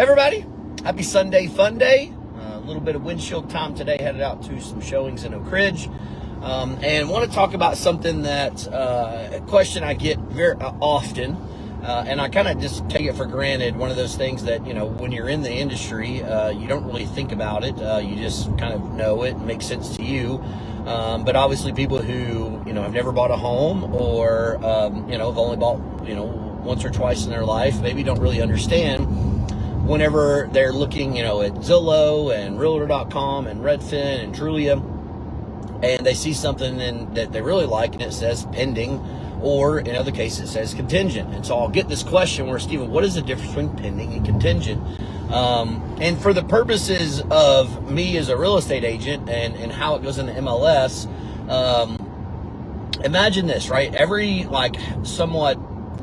Everybody, happy Sunday fun day. A little bit of windshield time today, headed out to some showings in Oak Ridge. And want to talk about something that, a question I get very often, and I kind of just take it for granted. One of those things that, when you're in the industry, you don't really think about it. You just kind of know it and makes sense to you. But obviously people who, have never bought a home or, have only bought, once or twice in their life, maybe don't really understand whenever they're looking, at Zillow and Realtor.com and Redfin and Trulia, and they see something that they really like and it says pending, or in other cases it says contingent. And so I'll get this question where, Stephen, what is the difference between pending and contingent? And for the purposes of me as a real estate agent and how it goes in the MLS, imagine this, right? Every somewhat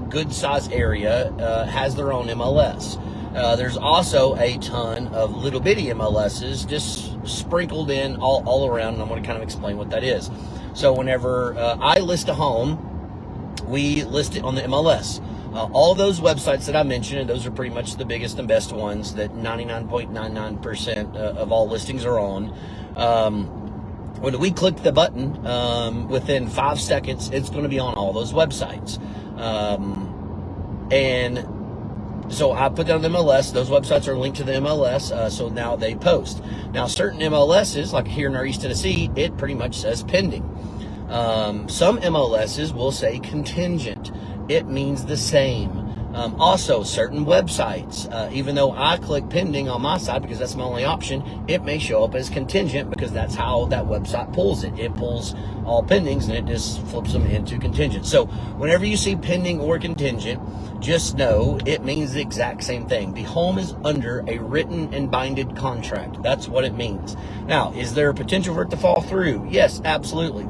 good sized area has their own MLS. There's also a ton of little bitty MLSs just sprinkled in all around, and I'm going to kind of explain what that is. So whenever I list a home, we list it on the MLS. All those websites that I mentioned, and those are pretty much the biggest and best ones that 99.99% of all listings are on. When we click the button, within 5 seconds, it's going to be on all those websites. And so I put down the MLS. Those websites are linked to the MLS, so now they post. Now, certain MLSs, like here in our East Tennessee, it pretty much says pending. Some MLSs will say contingent. It means the same. Also, certain websites, even though I click pending on my side because that's my only option, it may show up as contingent because that's how that website pulls it. It pulls all pendings and it just flips them into contingent. So whenever you see pending or contingent, just know it means the exact same thing. The home is under a written and binded contract. That's what it means. Now, is there a potential for it to fall through? Yes, absolutely.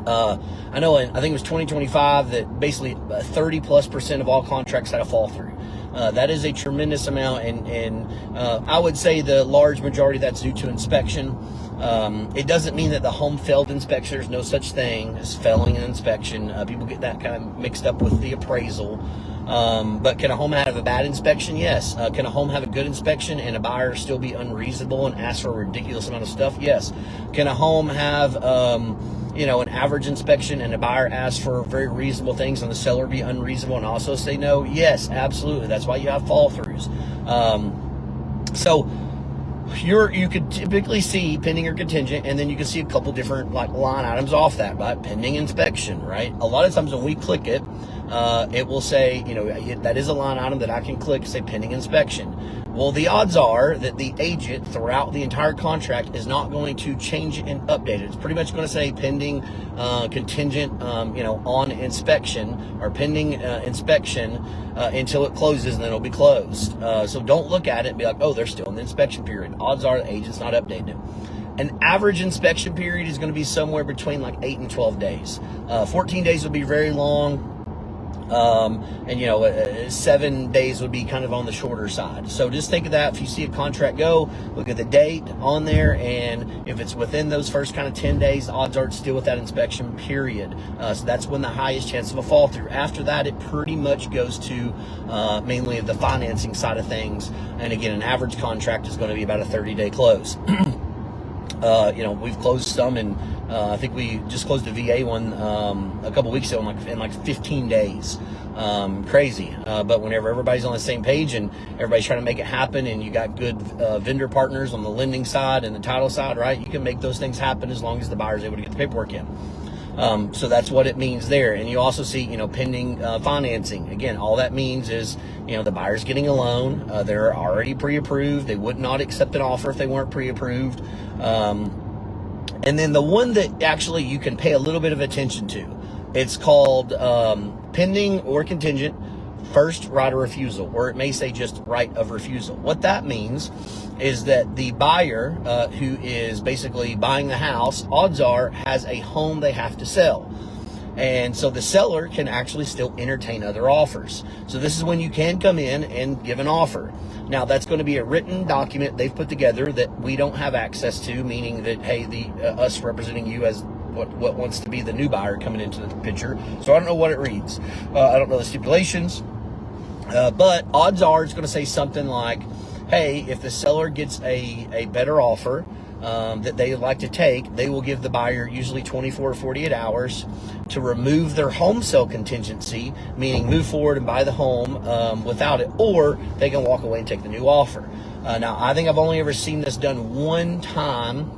I know I think it was 2025 that basically 30+% of all contracts had a fall through. That is a tremendous amount, and I would say the large majority of that's due to inspection. It doesn't mean that the home failed inspection. There's no such thing as failing an inspection. People get that kind of mixed up with the appraisal. But can a home have a bad inspection? Yes. Can a home have a good inspection and a buyer still be unreasonable and ask for a ridiculous amount of stuff? Yes. Can a home have, an average inspection and a buyer asks for very reasonable things and the seller be unreasonable and also say no? Yes, absolutely. That's why you have fall throughs. So you could typically see pending or contingent, and then you can see a couple different line items off that, right? Pending inspection, right? A lot of times when we click it, it will say, that is a line item that I can click and say pending inspection. Well, the odds are that the agent throughout the entire contract is not going to change it and update it. It's pretty much going to say pending contingent, on inspection, or pending inspection until it closes, and then it'll be closed. So don't look at it and be like, oh, they're still in the inspection period. Odds are the agent's not updating it. An average inspection period is going to be somewhere between 8 and 12 days. 14 days would be very long. 7 days would be kind of on the shorter side. So just think of that. If you see a contract go, look at the date on there, and if it's within those first kind of 10 days, odds are it's still with that inspection period. So that's when the highest chance of a fall through. After that, it pretty much goes to mainly the financing side of things. And again, an average contract is going to be about a 30-day close. We've closed some, and I think we just closed a VA one a couple weeks ago in 15 days. Crazy. But whenever everybody's on the same page and everybody's trying to make it happen, and you got good vendor partners on the lending side and the title side, right? You can make those things happen as long as the buyer's able to get the paperwork in. So that's what it means there. And you also see, pending financing. Again, all that means is, the buyer's getting a loan. They're already pre-approved. They would not accept an offer if they weren't pre-approved. And then the one that actually you can pay a little bit of attention to, it's called pending or contingent first right of refusal, or it may say just right of refusal. What that means is that the buyer who is basically buying the house, odds are, has a home they have to sell. And so the seller can actually still entertain other offers. So this is when you can come in and give an offer. Now, that's going to be a written document they've put together that we don't have access to, meaning that, hey, us representing you as what wants to be the new buyer coming into the picture. So I don't know what it reads. I don't know the stipulations. But odds are it's going to say something like, hey, if the seller gets a better offer that they like to take, they will give the buyer usually 24 or 48 hours to remove their home sale contingency, meaning move forward and buy the home without it, or they can walk away and take the new offer. Now, I think I've only ever seen this done one time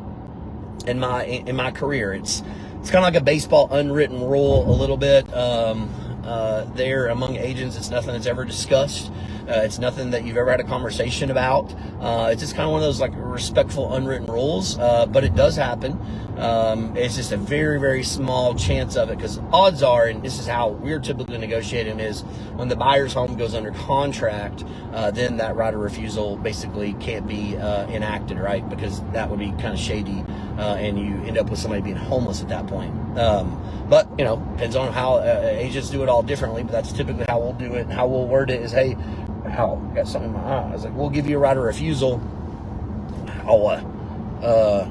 in my career. It's kind of like a baseball unwritten rule a little bit. There among agents, it's nothing that's ever discussed. It's nothing that you've ever had a conversation about. It's just kind of one of those like respectful unwritten rules, but it does happen. It's just a very, very small chance of it, because odds are, and this is how we're typically negotiating, is when the buyer's home goes under contract, then that right of refusal basically can't be enacted, right? Because that would be kind of shady, and you end up with somebody being homeless at that point. But, you know, depends on how agents do it all differently, but that's typically how we'll do it. And how we'll word it is, hey, ow, got something in my eye. I was like, we'll give you a right of refusal. A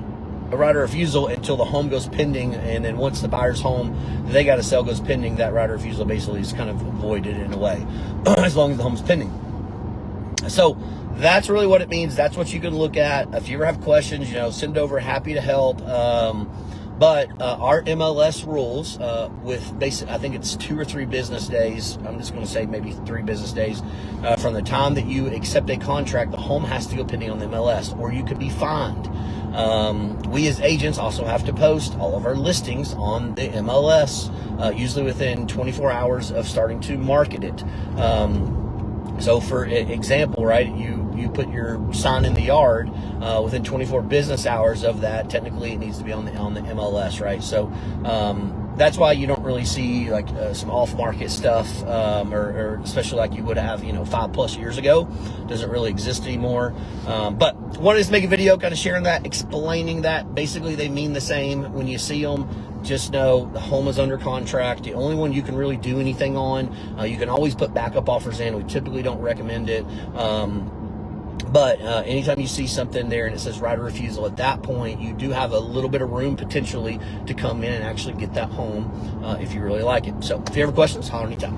right of refusal until the home goes pending, and then once the buyer's home they got to sell goes pending, that right of refusal basically is kind of voided in a way, as long as the home's pending. So that's really what it means. That's what you can look at. If you ever have questions, you know, send over. Happy to help. But our MLS rules, with basic, I think it's 2 or 3 business days. I'm just going to say maybe 3 business days from the time that you accept a contract, the home has to go pending on the MLS, or you could be fined. We as agents also have to post all of our listings on the MLS, usually within 24 hours of starting to market it. So for example, right, you put your sign in the yard, within 24 business hours of that, technically it needs to be on the MLS, right? So that's why you don't really see like some off-market stuff, or especially like you would have, you know, 5+ years ago. Doesn't really exist anymore. But wanted to make a video kind of sharing that, explaining that. Basically, they mean the same. When you see them, just know the home is under contract. The only one you can really do anything on. You can always put backup offers in. We typically don't recommend it. But anytime you see something there and it says right of refusal, at that point, you do have a little bit of room potentially to come in and actually get that home if you really like it. So if you have questions, holler anytime.